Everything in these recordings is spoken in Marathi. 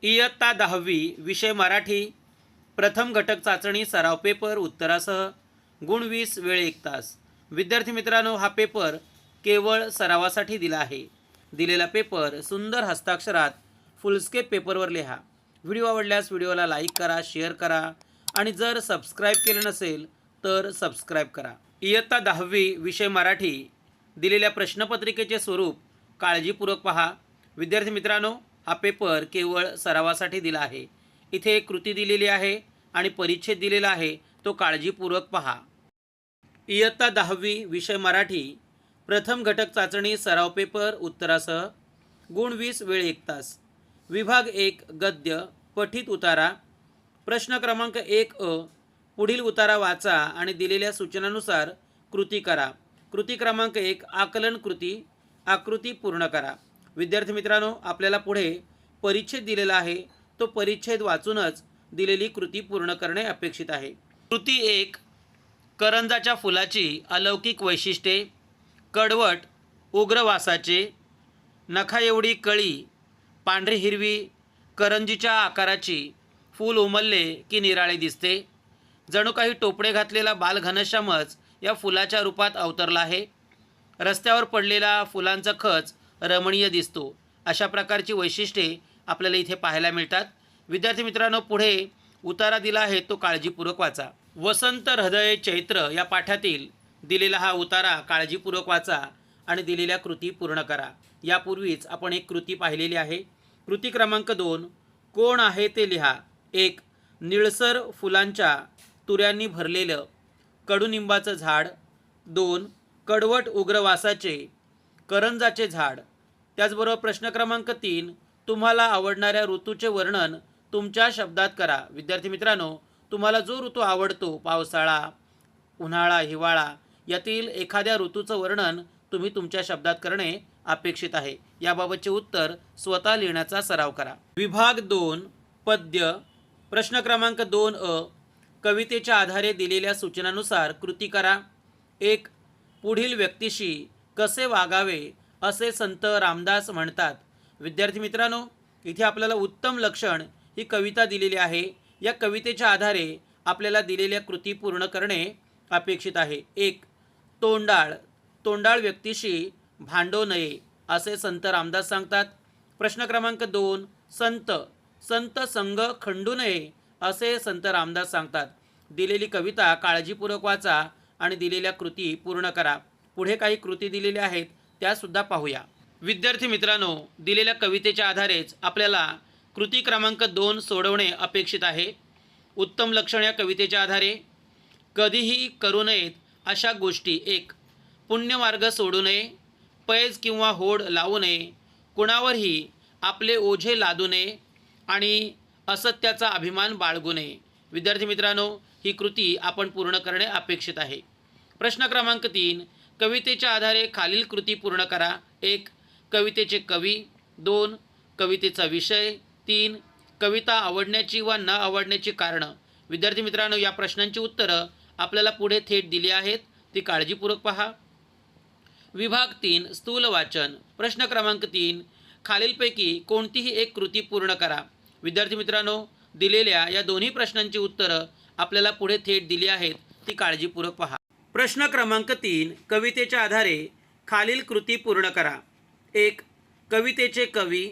इयत्ता 10वी विषय मराठी प्रथम घटक चाचणी सराव पेपर उत्तरासह गुण 20 वेळ 1 तास। विद्यार्थी मित्रांनो, हा पेपर केवळ सरावासाठी दिला आहे। दिलेला पेपर सुंदर हस्ताक्षरात फुलस्केप पेपरवर लिहा। व्हिडिओ आवडल्यास व्हिडिओला लाईक करा, शेअर करा आणि जर सबस्क्राईब केले नसेल तर सबस्क्राईब करा। इयत्ता 10वी विषय मराठी दिलेल्या प्रश्नपत्रिकेचे स्वरूप काळजीपूर्वक पहा। विद्यार्थी मित्रांनो, हा पेपर केवळ सरावासाठी दिला आहे। इथे एक कृती दिलेली आहे आणि परिच्छेद दिलेला आहे, तो काळजीपूर्वक पहा। इयत्ता 10वी विषय मराठी प्रथम घटक चाचणी सराव पेपर उत्तरासह गुण 20 वेळ 1 तास। विभाग 1 गद्य पठित उतारा। प्रश्न क्रमांक 1 पुढील उतारा वाचा आणि दिलेल्या सूचनानुसार कृती करा। कृती क्रमांक 1 आकलन कृती। आकृती पूर्ण करा। विद्यार्थी मित्रांनो, आपल्याला पुढे परिच्छेद दिलेला आहे, तो परिच्छेद वाचूनच दिलेली कृती पूर्ण करणे अपेक्षित आहे। कृती 1 करंजाच्या फुलाची अलौकिक वैशिष्ट्ये। कडवट उग्र वासाचे, नखा एवढी कळी, पांढरी हिरवी करंजीच्या आकाराची, फूल उमलले की निराळे दिसते। जणू काही टोपडे घातलेला बाल घनश्यामच या फुलाच्या रूपात अवतरला आहे। रस्त्यावर पडलेला फुलांचा खच रमणीय दिसतो। अशा प्रकारची वैशिष्ट्ये आपल्याला इथे पाहायला मिळतात। विद्यार्थी मित्रांनो, पुढे उतारा दिला आहे, तो काळजीपूर्वक वाचा। वसंत हृदय चैत्र या पाठातील दिलेला हा उतारा काळजीपूर्वक वाचा आणि दिलेल्या कृती पूर्ण करा। यापूर्वीच आपण एक कृती पाहिलेली आहे। कृती क्रमांक 2 कोण आहे ते लिहा। 1 निळसर फुलांच्या तुऱ्यांनी भरलेलं कडुनिंबाचं झाड। 2 कडवट उग्र वासाचे करंजाचे झाड। त्याचबरोबर प्रश्न क्रमांक 3 तुम्हाला आवडणाऱ्या ऋतूचे वर्णन तुमच्या शब्दात करा। विद्यार्थी मित्रांनो, तुम्हाला जो ऋतू आवडतो, पावसाळा, उन्हाळा, हिवाळा, यातील एखाद्या ऋतूचं वर्णन तुम्ही तुमच्या शब्दात करणे अपेक्षित आहे। याबाबतचे उत्तर स्वतः लिहिण्याचा सराव करा। विभाग 2 पद्य। प्रश्न क्रमांक 2 कवितेच्या आधारे दिलेल्या सूचनानुसार कृती करा। 1 पुढील व्यक्तीशी कसे वागावे असे संत रामदास म्हणतात। विद्यार्थी मित्रांनो, इथे आपल्याला उत्तम लक्षण ही कविता दिलेली आहे। या कवितेच्या आधारे आपल्याला दिलेल्या कृती पूर्ण करणे अपेक्षित आहे। 1 तोंडाळ व्यक्तीशी भांडू नये असे संत रामदास सांगतात। प्रश्न क्रमांक 2 संत संग खंडू नये असे संत रामदास सांगतात। दिलेली कविता काळजीपूर्वक वाचा आणि दिलेल्या कृती पूर्ण करा। पुढे काही कृती दिलेल्या आहेत, त्या सुद्धा पाहूया। विद्यार्थी मित्रांनो, दिलेल्या कवितेच्या आधारेच आपल्याला कृती क्रमांक 2 सोडवणे अपेक्षित आहे। उत्तम लक्षण या कवितेच्या आधारे कधीही करू नयेत अशा गोष्टी। 1 पुण्यमार्ग सोडू नये, पैज किंवा होड लावू नये, कुणावरही आपले ओझे लादू नये आणि असत्याचा अभिमान बाळगू नये। विद्यार्थी मित्रांनो, ही कृती आपण पूर्ण करणे अपेक्षित आहे। प्रश्न क्रमांक 3 कवितेच्या आधारे खालील कृती पूर्ण करा। 1 कवितेचे कवी। 2 कवितेचा विषय। 3 कविता आवडण्याची व न आवडण्याची कारणं। विद्यार्थी मित्रांनो, या प्रश्नांची उत्तरं आपल्याला पुढे थेट दिली आहेत, ती काळजीपूर्वक पहा। विभाग 3 स्थूल वाचन। प्रश्न क्रमांक 3 खालीलपैकी कोणतीही एक कृती पूर्ण करा। विद्यार्थी मित्रांनो, दिलेल्या या दोन्ही प्रश्नांची उत्तरं आपल्याला पुढे थेट दिली आहेत, ती काळजीपूर्वक पहा। प्रश्न क्रमांक 3 कवितेच्या आधारे खालील कृती पूर्ण करा। 1 कवितेचे कवी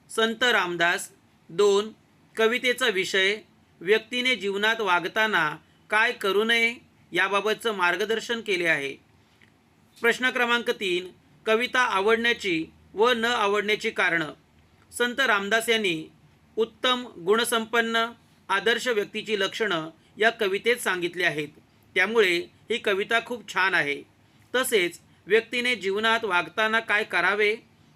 संत रामदास। 2 कवितेचा विषय व्यक्तीने जीवनात वागताना काय करू नये याबाबतचं मार्गदर्शन केले आहे। प्रश्न क्रमांक 3 कविता आवडण्याची व न आवडण्याची कारणं। संत रामदास यांनी उत्तम गुणसंपन्न आदर्श व्यक्तीची लक्षणं या कवितेत सांगितली आहेत, त्यामुळे ही कविता खूप छान आहे। तसेच व्यक्तीने जीवनात वागताना काय करावे,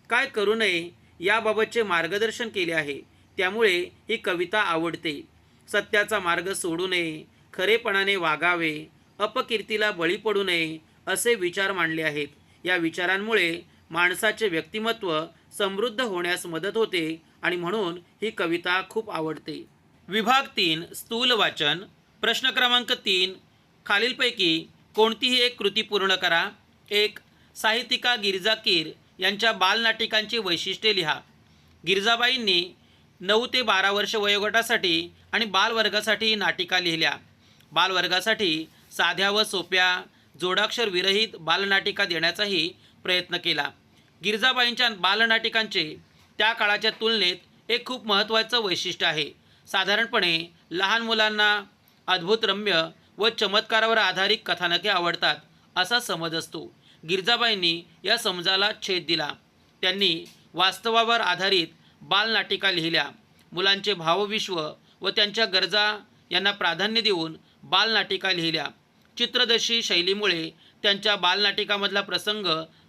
काय करू नये याबाबतचे मार्गदर्शन केले आहे, त्यामुळे ही कविता आवडते। सत्याचा मार्ग सोडू नये, खरेपणाने वागावे, अपकीर्तीला बळी पडू नये असे विचार मांडले आहेत। या विचारांमुळे माणसाचे व्यक्तिमत्व समृद्ध होण्यास मदत होते आणि म्हणून ही कविता खूप आवडते। विभाग 3 स्थूल वाचन। प्रश्न क्रमांक 3 खालीलपैकी कोणतीही एक कृती पूर्ण करा। 1 साहित्यिका गिरिजा कीर यांच्या बालनाटिकांची वैशिष्ट्ये लिहा। गिरिजाबाईंनी 9 ते 12 वर्ष वयोगटासाठी आणि बालवर्गासाठी नाटिका लिहिल्या. बालवर्गासाठी साध्या व सोप्या जोडाक्षर विरहित बालनाटिका देण्याचाही प्रयत्न केला. गिरिजाबाईंच्या बालनाटिकांचे त्या काळाच्या तुलनेत एक खूप महत्त्वाचं वैशिष्ट्य आहे. साधारणपणे लहान मुलांना अद्भुतरम्य व चमत्कारावर आधारित कथानके आवडतात असा समज असतो. गिरिजाबाईंनी या समजाला छेद दिला. त्यांनी वास्तवावर आधारित बालनाटिका लिहिल्या. मुलांचे भावविश्व व त्यांच्या गरजा यांना प्राधान्य देऊन बालनाटिका लिहिल्या. चित्रदर्शी शैलीमुळे त्यांच्या बालनाटिकामधला प्रसंग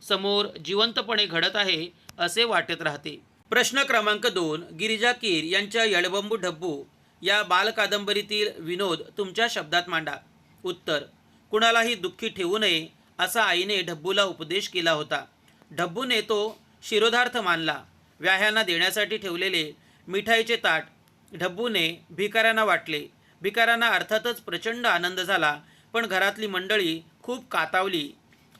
समोर जिवंतपणे घडत आहे असे वाटत राहते. प्रश्न क्रमांक 2. गिरिजा कीर यांच्या येडबंबू ढब्बू या बालकादंबरीतील विनोद तुमच्या शब्दात मांडा. उत्तर: कुणालाही दुःखी ठेवू नये असा आईने ढब्बूला उपदेश केला होता. ढब्बूने तो शिरोधार्थ मानला. व्याह्यांना देण्यासाठी ठेवलेले मिठाईचे ताट ढब्बूने भिकाऱ्यांना वाटले. भिकाऱ्यांना अर्थातच प्रचंड आनंद झाला, पण घरातली मंडळी खूप कातावली.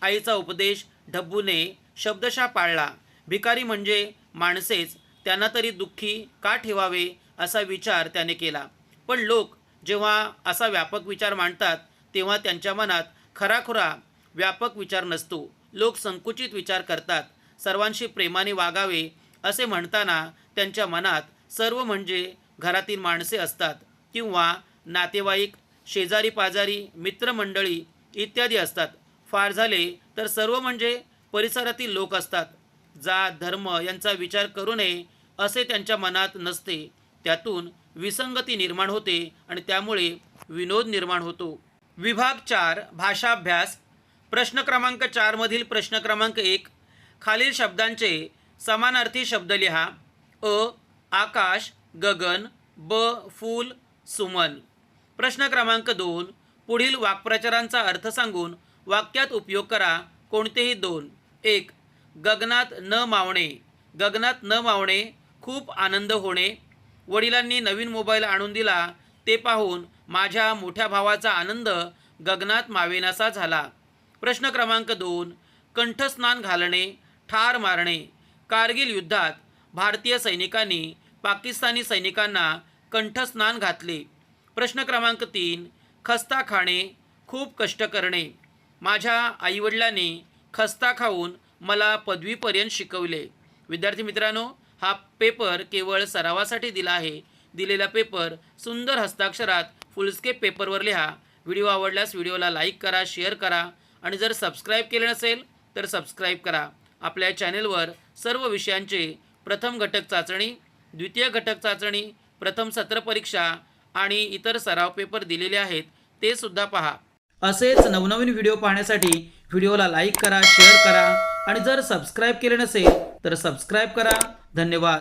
आईचा उपदेश ढब्बूने शब्दशः पाळला. भिकारी म्हणजे माणसेच, त्यांना तरी दुःखी का ठेवावे असा विचार त्याने केला. पण लोक जेव्हा असा व्यापक विचार मांडतात तेव्हा त्यांच्या मनात खराखुरा व्यापक विचार नसतो. लोक संकुचित विचार करतात. सर्वांशी प्रेमाने वागावे असे म्हणताना त्यांच्या मनात सर्व म्हणजे घरातील माणसे असतात किंवा नातेवाईक, शेजारी पाजारी, मित्रमंडळी इत्यादी असतात. फार झाले तर सर्व म्हणजे परिसरातील लोक असतात. जात धर्म यांचा विचार करू नये असे त्यांच्या मनात नसते. त्यातून विसंगती निर्माण होते आणि त्यामुळे विनोद निर्माण होतो. विभाग 4 भाषाभ्यास. प्रश्न क्रमांक 4 मधील प्रश्न क्रमांक 1. खालील शब्दांचे समानार्थी शब्द लिहा. आकाश, गगन. फूल, सुमन. प्रश्न क्रमांक 2. पुढील वाक्प्रचारांचा अर्थ सांगून वाक्यात उपयोग करा. कोणतेही 2. 1. गगनात न मावणे. गगनात न मावणे, खूप आनंद होणे. वडिलांनी नवीन मोबाईल आणून दिला ते पाहून माझ्या मोठ्या भावाचा आनंद गगनात मावेनासा झाला. प्रश्न क्रमांक 2. कंठस्नान घालणे, ठार मारणे. कारगिल युद्धात भारतीय सैनिकांनी पाकिस्तानी सैनिकांना कंठस्नान घातले. प्रश्न क्रमांक 3. खस्ता खाणे, खूप कष्ट करणे. माझ्या आईवडिलांनी खस्ता खाऊन मला पदवीपर्यंत शिकवले. विद्यार्थी मित्रांनो, हा पेपर केवळ सरावासाठी दिला आहे. दिलेला पेपर सुंदर हस्ताक्षरात फुलस्केप पेपरवर लिहा. व्हिडिओ आवडल्यास व्हिडिओला लाईक करा, शेअर करा आणि जर सबस्क्राईब केले नसेल तर सबस्क्राईब करा. आपल्या चॅनेलवर सर्व विषयांचे प्रथम घटक चाचणी, द्वितीय घटक चाचणी, प्रथम सत्र परीक्षा आणि इतर सराव पेपर दिलेले आहेत, ते सुद्धा पहा. असेच नवनवीन व्हिडिओ पाहण्यासाठी व्हिडिओला लाईक करा, शेअर करा आणि जर सबस्क्राईब केले नसेल तर सबस्क्राईब करा. धन्यवाद.